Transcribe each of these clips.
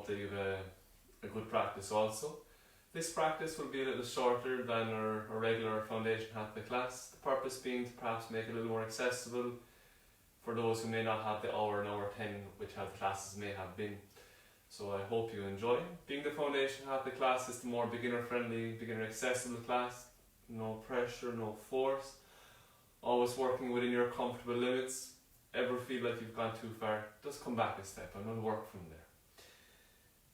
that you have a good practice also. This practice will be a little shorter than our regular foundation Hatha class, the purpose being to perhaps make it a little more accessible for those who may not have the hour and hour 10 which Hatha classes may have been. So I hope you enjoy. Being the foundation Hatha class is the more beginner friendly, beginner accessible class. No pressure, no force. Always working within your comfortable limits. Ever feel like you've gone too far, just come back a step and we'll work from there.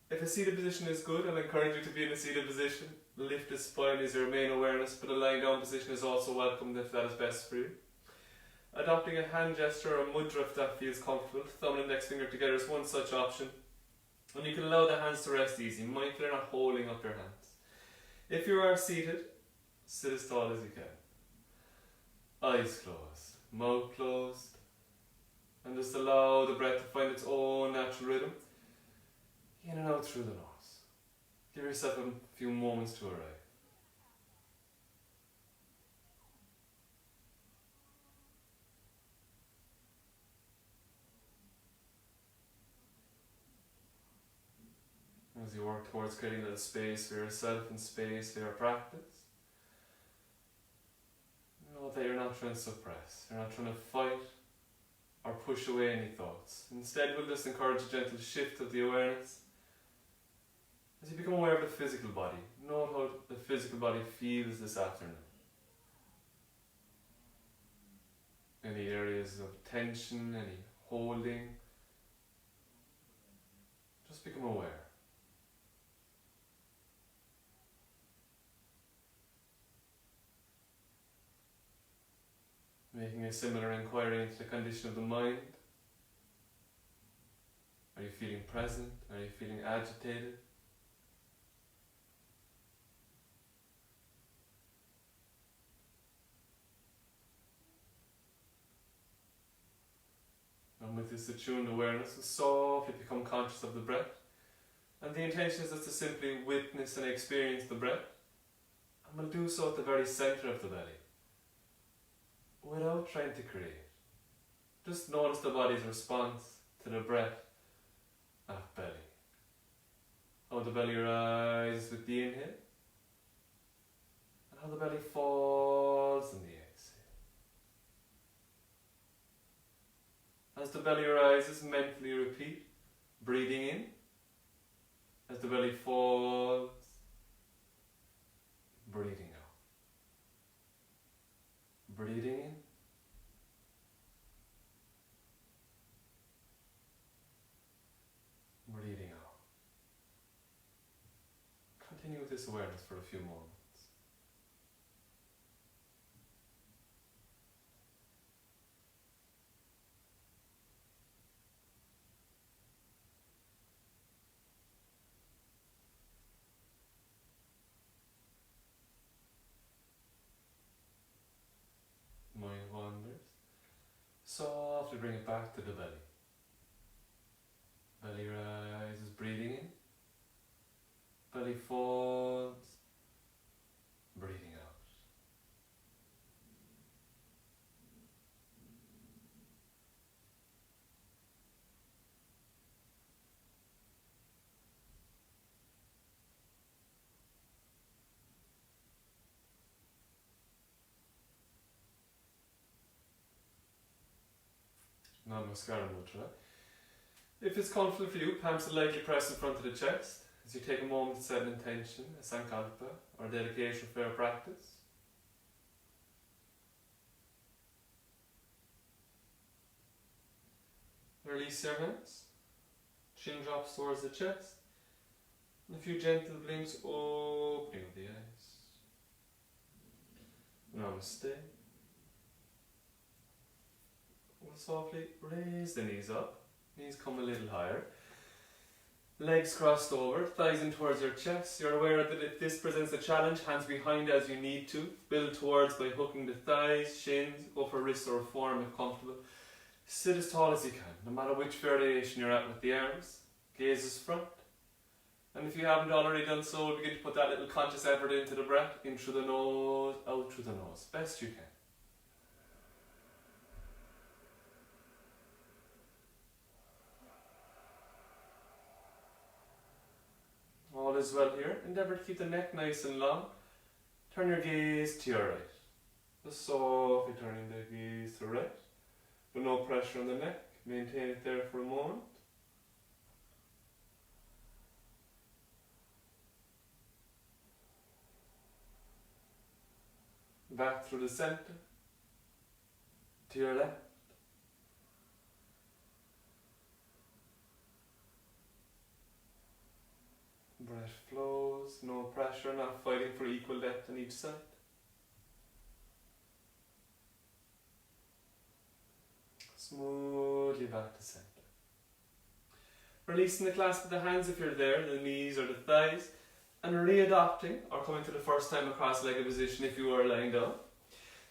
If a seated position is good, I'll encourage you to be in a seated position. Lift the spine is your main awareness, but a lying down position is also welcomed if that is best for you. Adopting a hand gesture or mudra if that feels comfortable. Thumb and index finger together is one such option. And you can allow the hands to rest easy, mindful you're not holding up your hands. If you are seated, sit as tall as you can. Eyes closed, mouth closed, and just allow the breath to find its own natural rhythm. In and out through the nose. Give yourself a few moments to arrive. As you work towards creating a little space for yourself and space for your practice, know that you're not trying to suppress, you're not trying to fight or push away any thoughts. Instead, we'll just encourage a gentle shift of the awareness. As you become aware of the physical body, note how the physical body feels this afternoon. Any areas of tension, any holding, just become aware. Making a similar inquiry into the condition of the mind. Are you feeling present? Are you feeling agitated? And with this attuned awareness, we'll softly become conscious of the breath. And the intention is just to simply witness and experience the breath. And we'll do so at the very center of the belly, without trying to create. Just notice the body's response to the breath at belly. How the belly rises with the inhale, and how the belly falls in the exhale. As the belly rises, mentally repeat, breathing in. As the belly falls, breathing out. Breathing in. Breathing out. Continue with this awareness for a few moments. Mind wanders. Softly bring it back to the belly. Belly rises, breathing in. Belly falls, breathing out. Namaskara Mudra. If it's comfortable for you, palms are lightly pressed in front of the chest as you take a moment to set an intention, a sankalpa, or dedication for your practice. Release your hands, chin drops towards the chest, and a few gentle blinks opening of the eyes. Namaste. We'll softly raise the knees up. Knees come a little higher. Legs crossed over, thighs in towards your chest. You're aware that if this presents a challenge, hands behind as you need to. Build towards by hooking the thighs, shins, go for wrist or forearm if comfortable. Sit as tall as you can, no matter which variation you're at with the arms. Gaze is front. And if you haven't already done so, begin to put that little conscious effort into the breath, in through the nose, out through the nose, best you can. as well here. Endeavour to keep the neck nice and long. Turn your gaze to your right. Just softly turning the gaze to the right, but no pressure on the neck. Maintain it there for a moment. Back through the centre, to your left. Breath flows, no pressure, not fighting for equal depth on each side. Smoothly back to centre. Releasing the clasp of the hands if you're there, the knees or the thighs, and readopting or coming to the first time across legged position if you are lying down.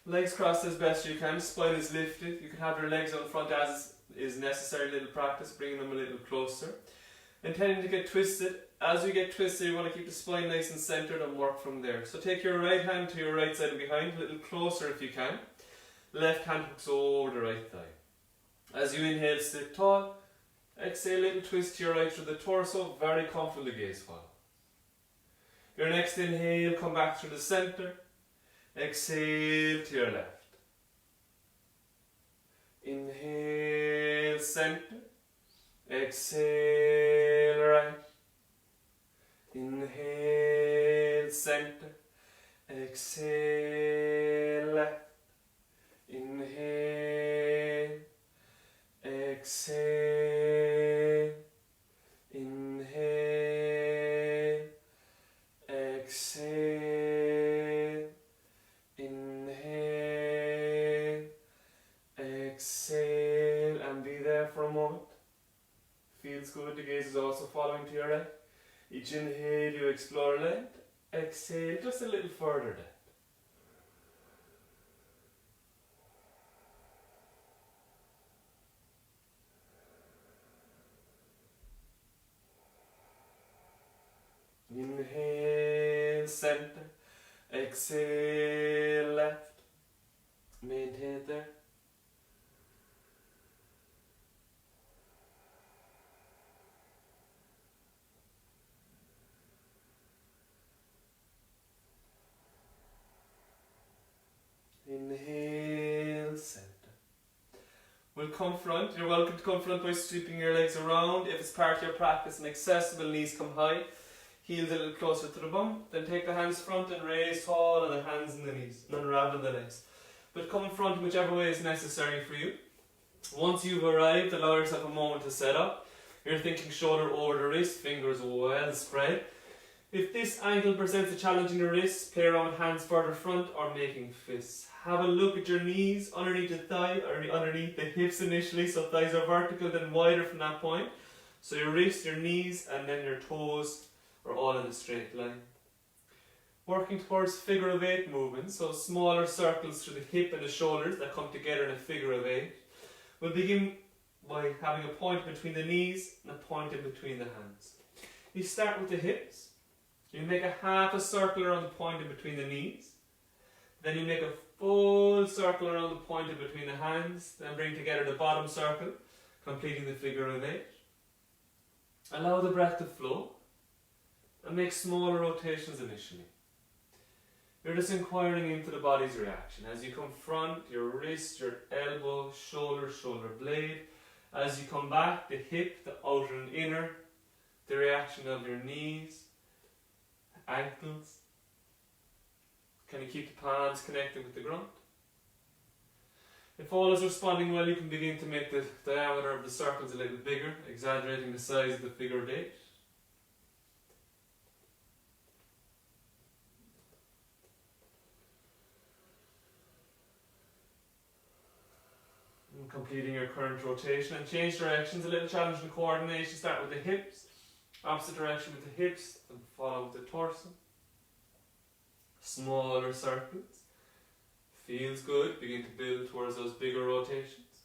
Legs crossed as best you can, spine is lifted. You can have your legs on front as is necessary, little practice, bringing them a little closer. Intending to get twisted. As you get twisted, you want to keep the spine nice and centered and work from there. So take your right hand to your right side and behind, a little closer if you can. Left hand hooks over the right thigh. As you inhale, sit tall. Exhale, little twist to your right through the torso, very comfortable gaze fall. Your next inhale, come back through the center. Exhale to your left. Inhale, center. Exhale, right. Inhale, center. Exhale, left. Inhale. Exhale. Inhale. Exhale. Inhale. Exhale. And be there for a moment. Feels good. The gaze is also following to your right. Each inhale you explore length. Exhale just a little further depth. Inhale, center. Exhale, left. Maintain it there. Inhale, center. We'll confront. You're welcome to confront by sweeping your legs around. If it's part of your practice and accessible, knees come high. Heels a little closer to the bum. Then take the hands front and raise tall and the hands and the knees. And unravel the legs. But come in front in whichever way is necessary for you. Once you've arrived, allow yourself a moment to set up. You're thinking shoulder over the wrist, fingers well spread. If this angle presents a challenge in your wrists, play around with hands further front or making fists. Have a look at your knees underneath the thigh or underneath the hips initially, so thighs are vertical, then wider from that point. So your wrists, your knees, and then your toes are all in a straight line. Working towards figure of 8 movement, so smaller circles through the hip and the shoulders that come together in a figure of 8. We'll begin by having a point between the knees and a point in between the hands. You start with the hips. You make a half a circle around the point in between the knees. Then you make a full circle around the point in between the hands. Then bring together the bottom circle, completing the figure of 8. Allow the breath to flow and make smaller rotations initially. You're just inquiring into the body's reaction. As you confront your wrist, your elbow, shoulder blade. As you come back, the hip, the outer and inner, the reaction of your knees, ankles. Can you keep the palms connected with the ground? If all is responding well, you can begin to make the diameter of the circles a little bigger, exaggerating the size of the figure of 8. And completing your current rotation and change directions, a little challenge in coordination. Start with the hips, opposite direction with the hips, and follow with the torso. Smaller circles. Feels good. Begin to build towards those bigger rotations.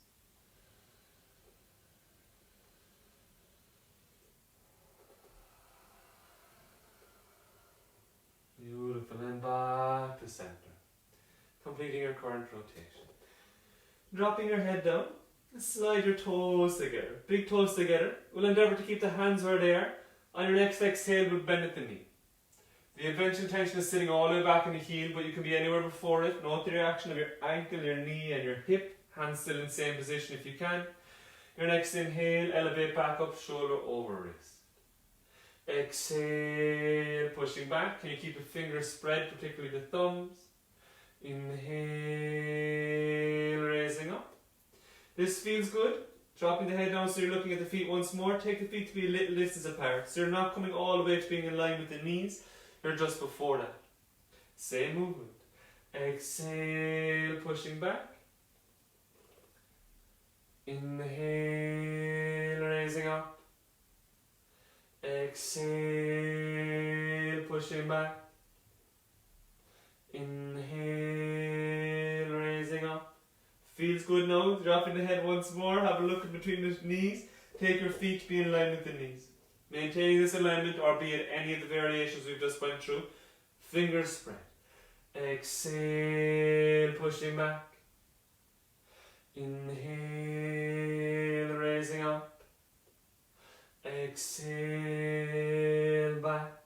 Beautiful. And back to center. Completing your current rotation. Dropping your head down. Slide your toes together. Big toes together. We'll endeavour to keep the hands where they are On your next exhale, we'll bend at the knee. The eventual tension is sitting all the way back in the heel, but you can be anywhere before it. Note the reaction of your ankle, your knee and your hip. Hands still in the same position if you can. Your next inhale, elevate back up, shoulder over wrist. Exhale, pushing back. Can you keep your fingers spread, particularly the thumbs? Inhale, raising up. This feels good. Dropping the head down so you're looking at the feet once more. Take the feet to be a little distance apart. So you're not coming all the way to being in line with the knees. You're just before that. Same movement. Exhale, pushing back. Inhale, raising up. Exhale, pushing back. Inhale, raising up. Feels good now. Dropping the head once more. Have a look in between the knees. Take your feet to be in line with the knees. Maintaining this alignment, or be it any of the variations we've just went through. Fingers spread. Exhale, pushing back. Inhale, raising up. Exhale, back.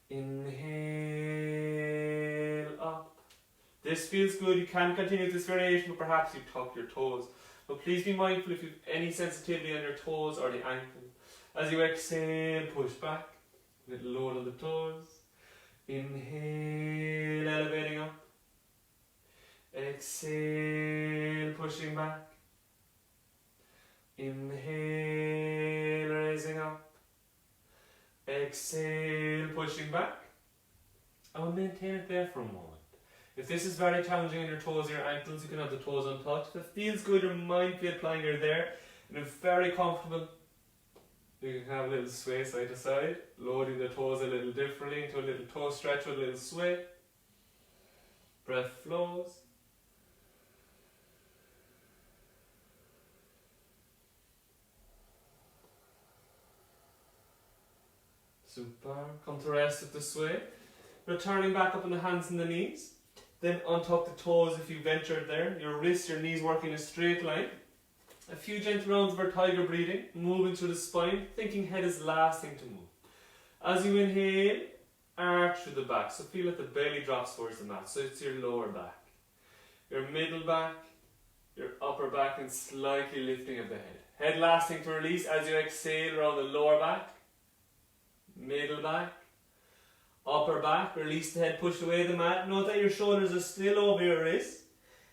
Inhale, up. This feels good. You can continue this variation, but perhaps you tuck your toes. But please be mindful if you have any sensitivity on your toes or the ankle. As you exhale, push back. Little load on the toes. Inhale, elevating up. Exhale, pushing back. Inhale, raising up. Exhale, pushing back. I will maintain it there for a moment. If this is very challenging on your toes or your ankles, you can have the toes untouched. If it feels good, your mind feel applying you're there, and if very comfortable, you can have a little sway side to side, loading the toes a little differently into a little toe stretch with a little sway. Breath flows. Super. Come to rest with the sway. Returning back up on the hands and the knees. Then untuck the toes if you ventured there. Your wrists, your knees working in a straight line. A few gentle rounds of our tiger breathing. Moving through the spine. Thinking head is last thing to move. As you inhale, arch through the back. So feel that the belly drops towards the mat. So it's your lower back. Your middle back. Your upper back, and slightly lifting of the head. Head last thing to release as you exhale around the lower back. Middle back. Upper back, release the head, push away the mat. Note that your shoulders are still over your wrists.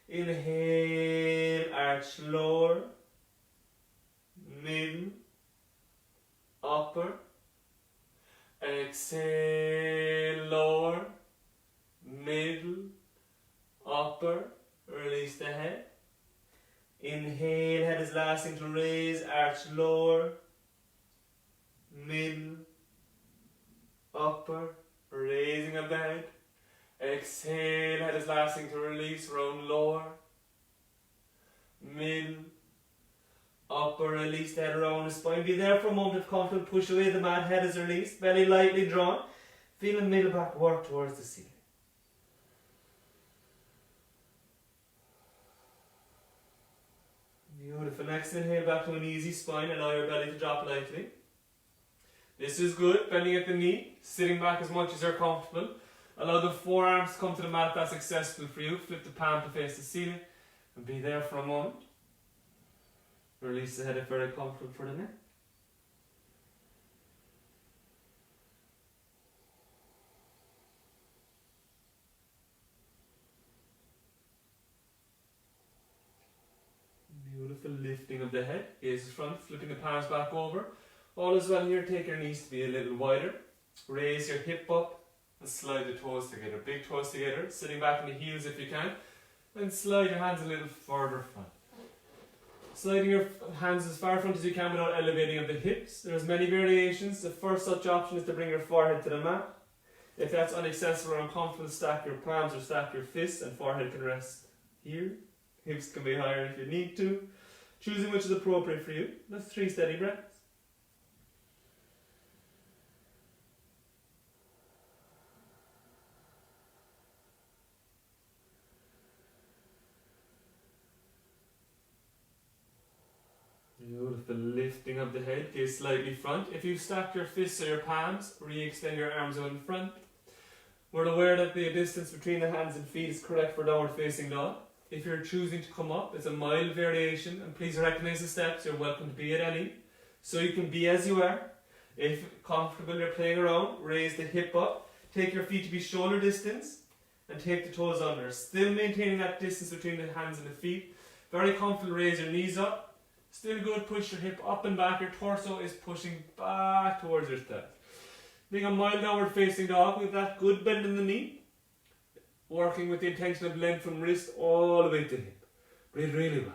Inhale, arch lower, middle, upper. Exhale, lower, middle, upper. Release the head. Inhale, head is last thing to raise, arch lower, middle, upper. Raising of the head. Exhale, head is last thing to release, round lower, middle, upper, release the head around the spine. Be there for a moment if comfortable, push away the mat, head is released, belly lightly drawn. Feel the middle back work towards the ceiling. Beautiful. Next inhale back to an easy spine, allow your belly to drop lightly. This is good, bending at the knee, sitting back as much as you're comfortable. Allow the forearms to come to the mat if that's accessible for you. Flip the palm to face the ceiling and be there for a moment. Release the head if very comfortable for the neck. Beautiful lifting of the head, gaze front, flipping the palms back over. All is well here, take your knees to be a little wider. Raise your hip up and slide the toes together. Big toes together, sitting back in the heels if you can. And slide your hands a little further front. Sliding your hands as far front as you can without elevating of the hips. There's many variations. The first such option is to bring your forehead to the mat. If that's inaccessible or uncomfortable, stack your palms or stack your fists and forehead can rest here. Hips can be higher if you need to. Choosing which is appropriate for you. That's 3 steady breaths. Beautiful. the lifting of the head, gaze slightly front. If you stack your fists or your palms, re-extend your arms out in front. We're aware that the distance between the hands and feet is correct for downward facing dog. If you're choosing to come up, it's a mild variation, and please recognize the steps. You're welcome to be at any. So you can be as you are. If comfortable, you're playing around, raise the hip up, take your feet to be shoulder distance, and take the toes under. Still maintaining that distance between the hands and the feet. Very comfortable, raise your knees up. Still good, push your hip up and back. Your torso is pushing back towards your thighs. Being a mild downward facing dog with that good bend in the knee. Working with the intention of length from wrist all the way to hip. Breathe really well.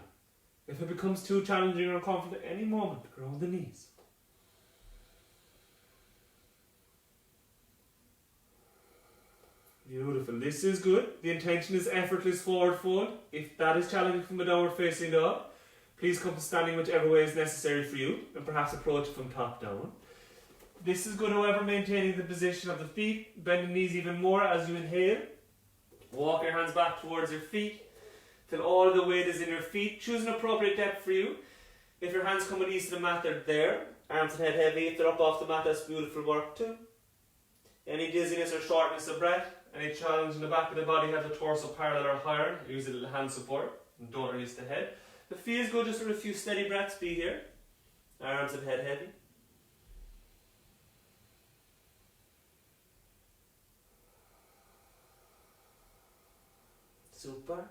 If it becomes too challenging or uncomfortable at any moment, ground the knees. Beautiful. This is good. The intention is effortless forward fold. If that is challenging from a downward facing dog, please come to standing whichever way is necessary for you, and perhaps approach it from top down. This is good, however, maintaining the position of the feet. Bend the knees even more as you inhale. Walk your hands back towards your feet till all of the weight is in your feet. Choose an appropriate depth for you. If your hands come at ease to the mat, they're there. Arms and head heavy. If they're up off the mat, that's beautiful work too. Any dizziness or shortness of breath, any challenge in the back of the body, have the torso parallel or higher. Use a little hand support and don't release the head. If it feels good, just with a few steady breaths, be here. Arms and head heavy. Super.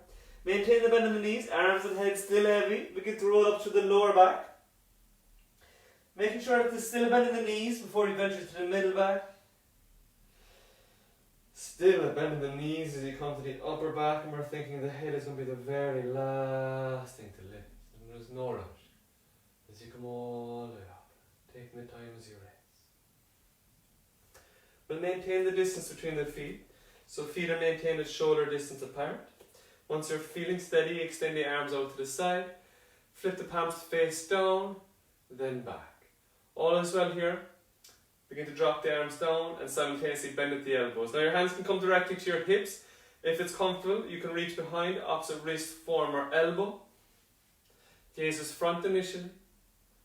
Maintain the bend in the knees, arms and head still heavy. Begin to roll up to the lower back. Making sure that there's still a bend in the knees before you venture to the middle back. Still a bend in the knees as you come to the upper back, and we're thinking the head is going to be the very last thing to lift. And there's no rush. As you come all the way up, taking the time as you rest. We'll maintain the distance between the feet. So feet are maintained at shoulder distance apart. Once you're feeling steady, extend the arms out to the side. Flip the palms face down, then back. All is well here. Begin to drop the arms down and simultaneously bend at the elbows. Now your hands can come directly to your hips. If it's comfortable, you can reach behind, opposite wrist, forearm or elbow. Gaze is front initially.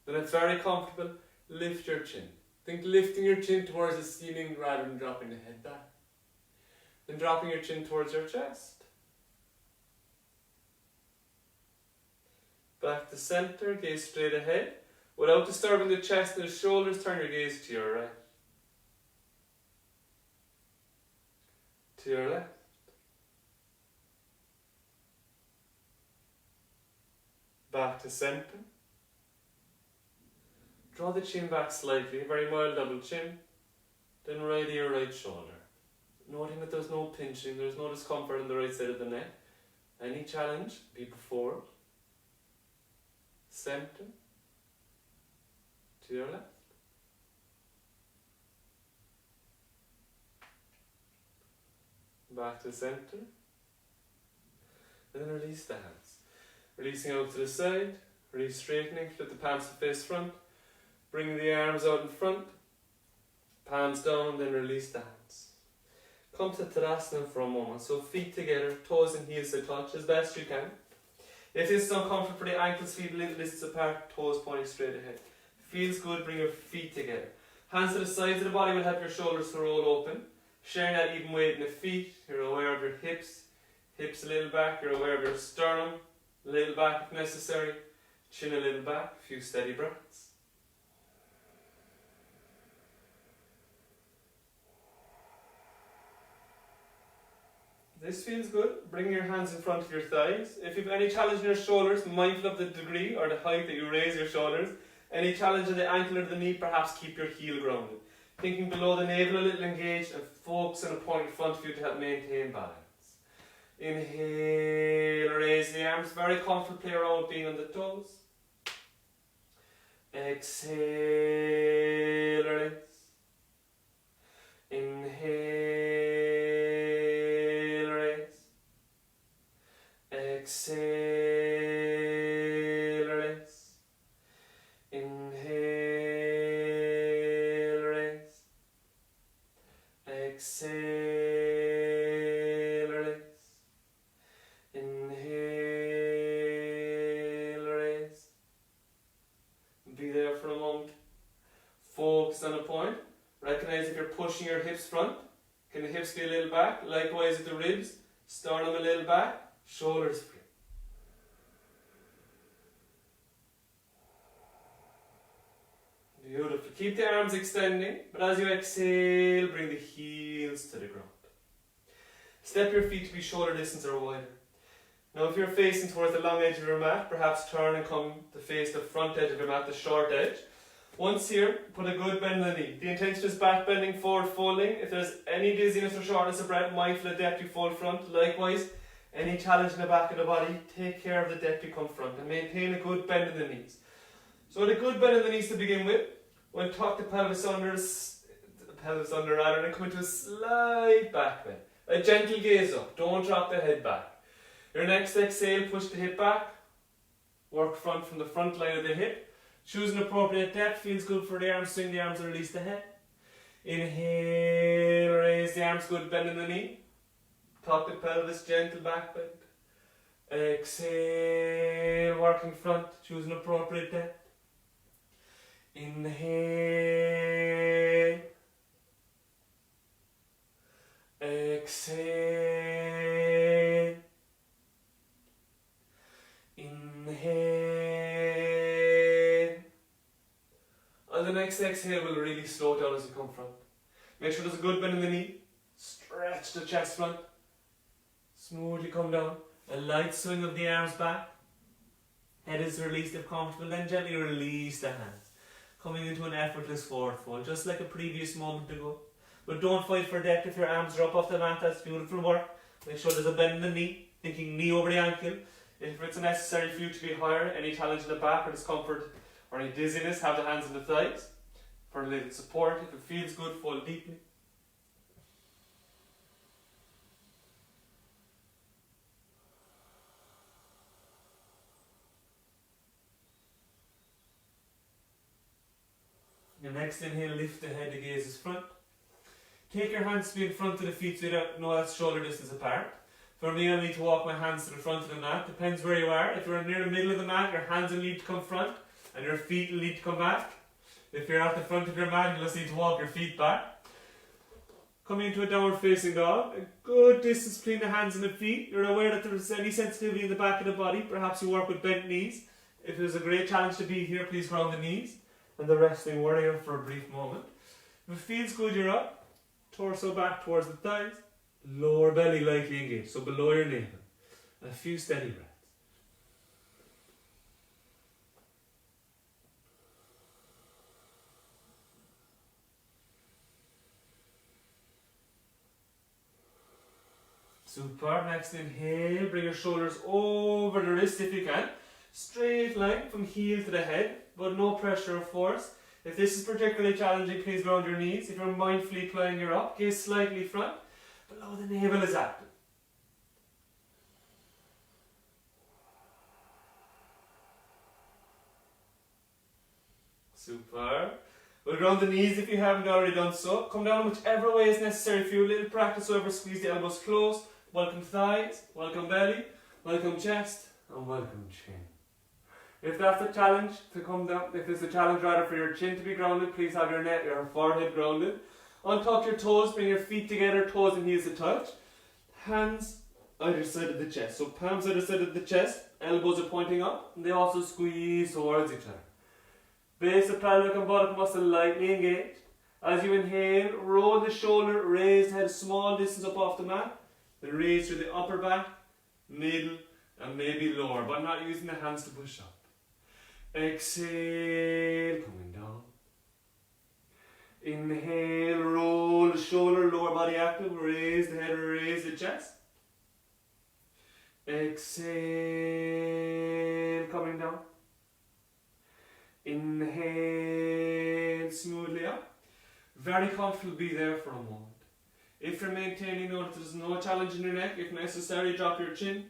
Then it's very comfortable, lift your chin. Think lifting your chin towards the ceiling rather than dropping the head back. Then dropping your chin towards your chest. Back to center, gaze straight ahead. Without disturbing the chest and the shoulders, turn your gaze to your right. To your left. Back to center. Draw the chin back slightly, a very mild double chin. Then right ear, right shoulder. Noting that there's no pinching, there's no discomfort on the right side of the neck. Any challenge, be before. Center. To your left. Back to center. Then release the hands. Releasing out to the side, re-straightening, flip the palms to face front. Bring the arms out in front. Palms down, then release the hands. Come to Tadasana for a moment. So feet together, toes and heels to touch as best you can. If this is uncomfortable for the ankles, feet a little distance apart, toes pointing straight ahead. Feels good, bring your feet together. Hands to the sides of the body will help your shoulders to roll open. Sharing that even weight in the feet, you're aware of your hips. Hips a little back, you're aware of your sternum. A little back if necessary. Chin a little back, a few steady breaths. This feels good. Bring your hands in front of your thighs. If you have any challenge in your shoulders, mindful of the degree or the height that you raise your shoulders. Any challenge in the ankle or the knee, perhaps keep your heel grounded. Thinking below the navel a little engaged and focus on a point in front of you to help maintain balance. Inhale, raise the arms, very comfortable, play around with being on the toes. Exhale, release. Inhale, raise. Exhale, release. Inhale, raise. Exhale, release. Inhale, raise. Recognize if you're pushing your hips front, can the hips be a little back? Likewise with the ribs, sternum a little back, shoulders free. Beautiful. Keep the arms extending, but as you exhale, bring the heels to the ground. Step your feet to be shoulder distance or wider. Now if you're facing towards the long edge of your mat, perhaps turn and come to face the front edge of your mat, the short edge. Once here, put a good bend in the knee. The intention is back bending, forward folding. If there's any dizziness or shortness of breath, mindful of depth, you fold front. Likewise, any challenge in the back of the body, take care of the depth, you come front. And maintain a good bend in the knees. So with a good bend in the knees to begin with, we'll tuck the pelvis under, rather, and come into a slight back bend. A gentle gaze up, don't drop the head back. Your next exhale, push the hip back. Work front from the front line of the hip. Choose an appropriate depth, feels good for the arms, swing the arms and release the head. Inhale, raise the arms, good bend in the knee. Tuck the pelvis, gentle back bend. Exhale, working front, choose an appropriate depth. Inhale. Exhale. Inhale. On the next exhale, we'll really slow down as you come front. Make sure there's a good bend in the knee. Stretch the chest front. Smoothly come down. A light swing of the arms back. Head is released if comfortable. Then gently release the hands. Coming into an effortless forward fold, just like a previous moment ago. But don't fight for depth. If your arms are up off the mat, that's beautiful work. Make sure there's a bend in the knee. Thinking knee over the ankle. If it's necessary for you to be higher, any challenge in the back or discomfort or any dizziness, have the hands on the thighs for a little support. If it feels good, fold deeply. Your next inhale, lift the head, the gaze is front. Take your hands to be in front of the feet so you don't know that's shoulder distance apart. For me, I need to walk my hands to the front of the mat. Depends where you are. If you're near the middle of the mat, your hands will need to come front and your feet will need to come back. If you're at the front of your mat, you'll just need to walk your feet back. Coming into a downward facing dog. A good distance between the hands and the feet. You're aware that there's any sensitivity in the back of the body. Perhaps you work with bent knees. If there's a great challenge to be here, please ground the knees. And the resting warrior for a brief moment. If it feels good, you're up. Torso back towards the thighs. Lower belly lightly engaged, so below your navel. A few steady breaths. Super. Next inhale, bring your shoulders over the wrist if you can. Straight line from heel to the head, but no pressure or force. If this is particularly challenging, please ground your knees. If you're mindfully plying your up, gaze slightly front. Below the navel is active. Super. We'll ground the knees if you haven't already done so. Come down whichever way is necessary for you. A little practice over, squeeze the elbows close. Welcome thighs, welcome belly, welcome chest, and welcome chin. If that's a challenge to come down, if it's a challenge rather for your chin to be grounded, please have your neck, your forehead grounded. Untuck your toes, bring your feet together, toes and heels to touch. Hands either side of the chest. So palms either side of the chest, elbows are pointing up, and they also squeeze towards each other. Base of pelvic and buttock muscle lightly engaged. As you inhale, roll the shoulder, raise the head a small distance up off the mat. Then raise through the upper back, middle, and maybe lower, but not using the hands to push up. Exhale, coming down. Inhale, roll the shoulder, lower body active, raise the head, raise the chest. Exhale, coming down. Inhale, smoothly up. Very comfortable, be there for a moment. If you're maintaining, note there's no challenge in your neck. If necessary, drop your chin.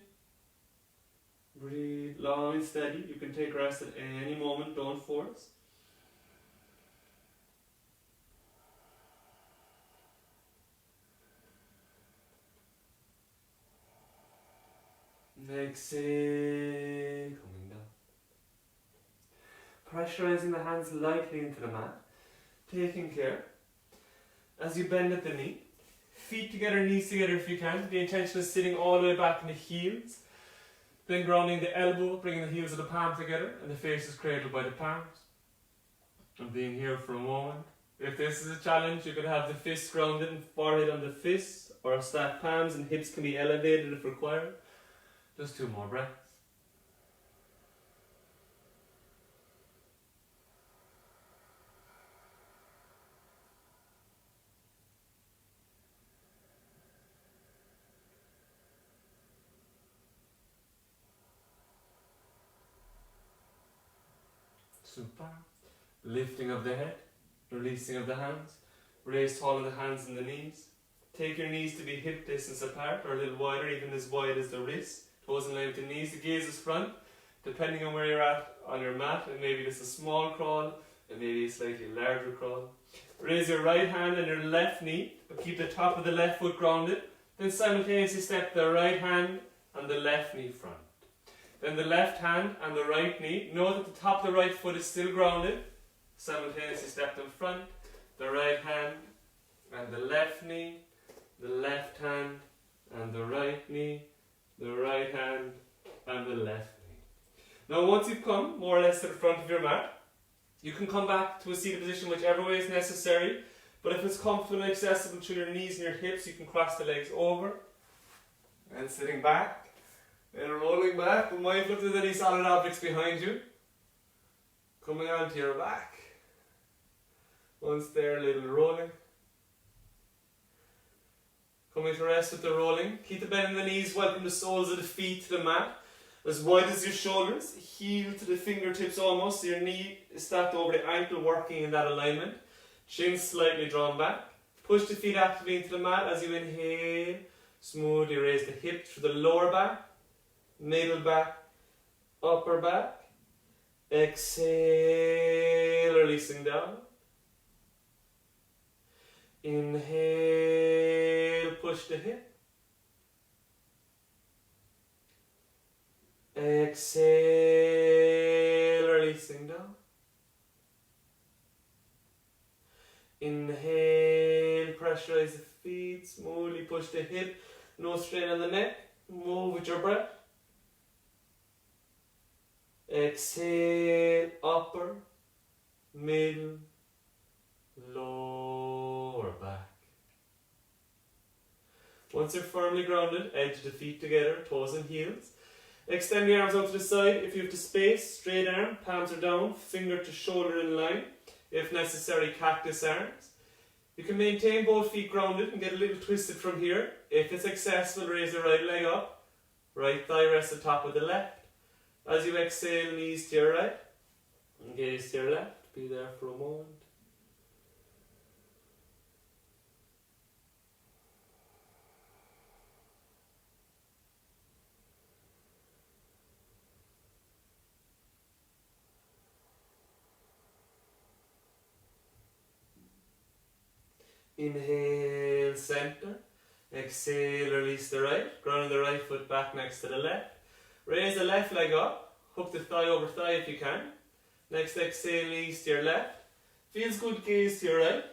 Breathe long and steady. You can take rest at any moment, don't force. Exhale, coming down. Pressurizing the hands lightly into the mat. Taking care. as you bend at the knee. Feet together, knees together if you can. The intention is sitting all the way back in the heels. Then grounding the elbow, bringing the heels of the palm together, and the face is cradled by the palms. And being here for a moment. If this is a challenge, you could have the fists grounded and forehead on the fists, or stacked palms and hips can be elevated if required. Just 2 more breaths. Super. Lifting of the head, releasing of the hands. Raise tall in the hands and the knees. Take your knees to be hip distance apart or a little wider, even as wide as the wrist. Toes in line with the knees. The gaze is front. Depending on where you're at on your mat, and maybe it's a small crawl and maybe a slightly larger crawl. Raise your right hand and your left knee, but keep the top of the left foot grounded. Then simultaneously step the right hand and the left knee front. Then the left hand and the right knee. Note that the top of the right foot is still grounded. Simultaneously step them front. The right hand and the left knee. The left hand and the right knee. The right hand and the left knee. Now once you've come more or less to the front of your mat, you can come back to a seated position whichever way is necessary. But if it's comfortable and accessible through your knees and your hips, you can cross the legs over. And sitting back. And rolling back, but mindful if there's any solid objects behind you. Coming onto your back. Once there, a little rolling. Coming to rest with the rolling. Keep the bend in the knees, welcome the soles of the feet to the mat. As wide as your shoulders, heel to the fingertips almost, so your knee is stacked over the ankle, working in that alignment. Chin slightly drawn back. Push the feet actively into the mat as you inhale. Smoothly raise the hip through the lower back. Middle back, upper back. Exhale, releasing down. Inhale, push the hip. Exhale, releasing down. Inhale, pressurize the feet, smoothly push the hip, no strain on the neck. Move with your breath. Exhale, upper, middle, lower back. Once you're firmly grounded, edge the feet together, toes and heels. Extend the arms out to the side. If you have the space, straight arm, palms are down, finger to shoulder in line. If necessary, cactus arms. You can maintain both feet grounded and get a little twisted from here. If it's accessible, raise the right leg up. Right thigh rests on top of the left. As you exhale, knees to your right, and gaze to your left. Be there for a moment. Inhale, center. Exhale, release the right. Grounding the right foot back next to the left. Raise the left leg up. Hook the thigh over thigh if you can. Next exhale, knees to your left. Feels good, gaze to your right.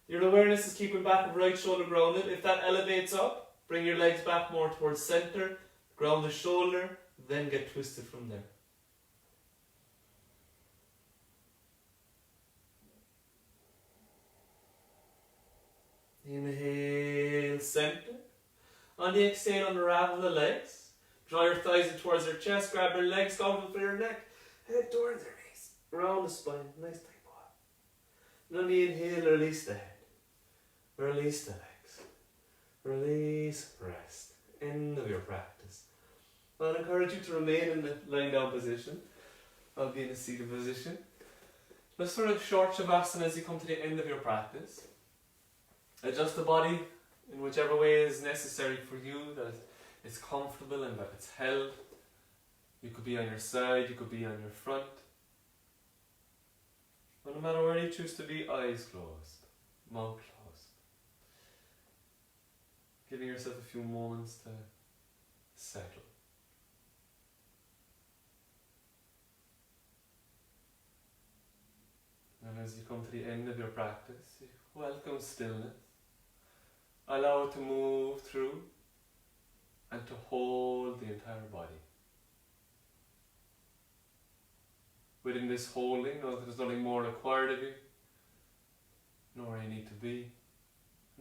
Your awareness is keeping back of right shoulder grounded. If that elevates up, bring your legs back more towards center. Ground the shoulder, then get twisted from there. Inhale, center. On the exhale, unravel the legs. Draw your thighs in towards your chest. Grab your legs, comfortable for your neck. Head towards your knees. Round the spine. Nice tight ball. And on the inhale, release the head. Release the legs. Release, rest. End of your practice. I'll encourage you to remain in the lying down position. I'll be in a seated position. Just sort of short shavasana as you come to the end of your practice. Adjust the body in whichever way is necessary for you, that it's comfortable and that it's held. You could be on your side, you could be on your front. But no matter where you choose to be, eyes closed, mouth closed. Giving yourself a few moments to settle. And as you come to the end of your practice, you welcome stillness. Allow it to move through and to hold the entire body. Within this holding, know that there's nothing more required of you, nor you need to be,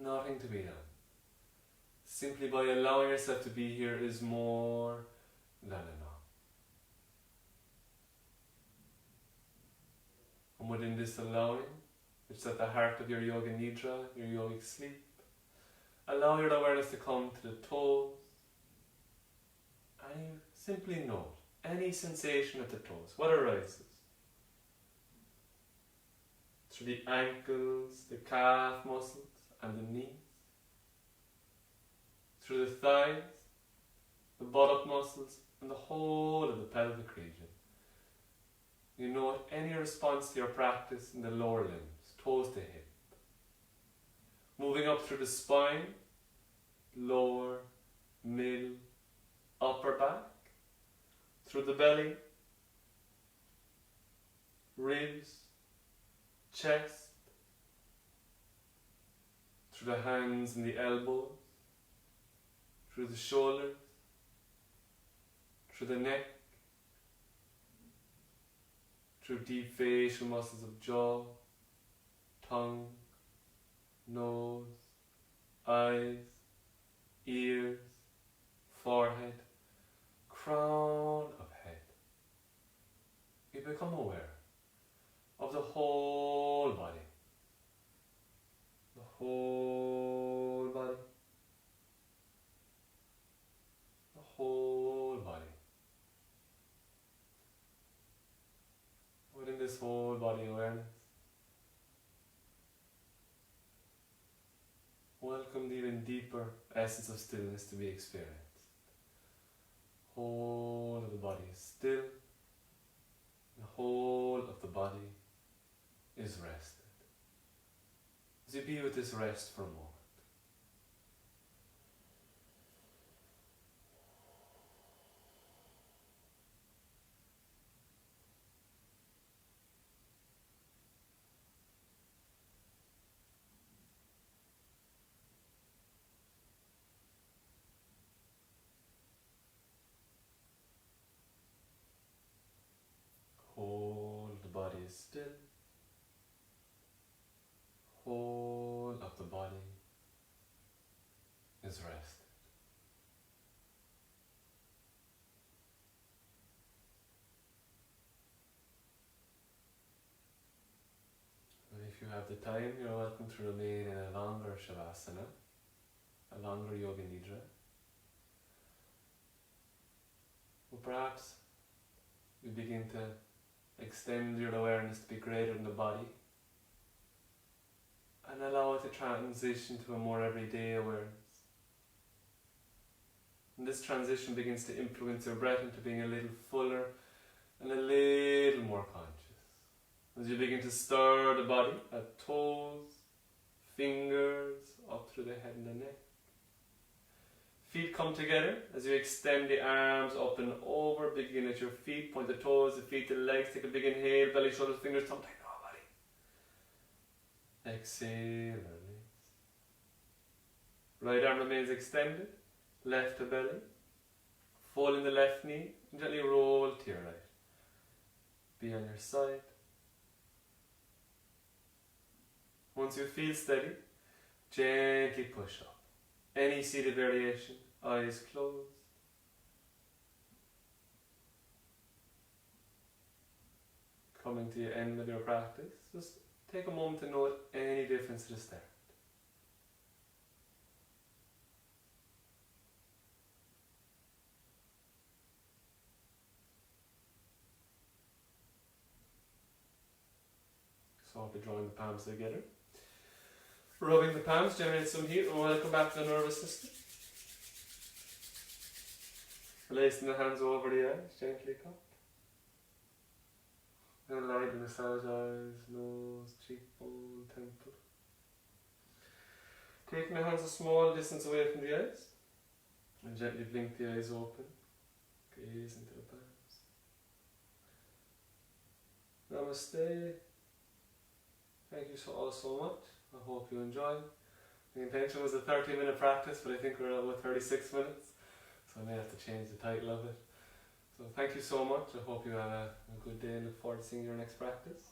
nothing to be done. Simply by allowing yourself to be here is more than enough. And within this allowing, which is at the heart of your yoga nidra, your yogic sleep, allow your awareness to come to the toes, and you simply note any sensation at the toes, what arises. Through the ankles, the calf muscles, and the knees. Through the thighs, the buttock muscles, and the whole of the pelvic region. You note any response to your practice in the lower limbs, toes to hip. Moving up through the spine, lower, middle, upper back, through the belly, ribs, chest, through the hands and the elbows, through the shoulders, through the neck, through deep facial muscles of jaw, tongue, nose, eyes, ears, forehead, crown of head. You become aware of the whole body. The whole body. The whole body. Within this whole body awareness, welcome the even deeper essence of stillness to be experienced. Whole of the body is still. The whole of the body is rested. As you be with this rest for a moment. Whole of the body is still. Whole of the body is rested. And if you have the time, you're welcome to remain in a longer Shavasana, a longer Yoga Nidra. Or perhaps you begin to extend your awareness to be greater than the body and allow it to transition to a more everyday awareness. And this transition begins to influence your breath into being a little fuller and a little more conscious. As you begin to stir the body at toes, fingers, up through the head and the neck. Feet come together as you extend the arms up and over, begin at your feet, point the toes, the feet to the legs, take a big inhale, belly, shoulders, fingers, tongue, tighten the whole body. Exhale, release. Right arm remains extended, left to belly, fall in the left knee, and gently roll to your right. Be on your side. Once you feel steady, gently push up. Any seated variation, eyes closed. Coming to the end of your practice, just take a moment to note any difference to the start. So I'll be drawing the palms together. Rubbing the palms generates some heat, and welcome back to the nervous system. Placing the hands over the eyes, gently cup. And lightly massage eyes, nose, cheekbone, temple. Taking the hands a small distance away from the eyes, and gently blink the eyes open. Gaze into the palms. Namaste. Thank you all so much. I hope you enjoy. The intention was a 30-minute practice, but I think we're at about 36 minutes, so I may have to change the title of it. So thank you so much. I hope you have a good day and look forward to seeing your next practice.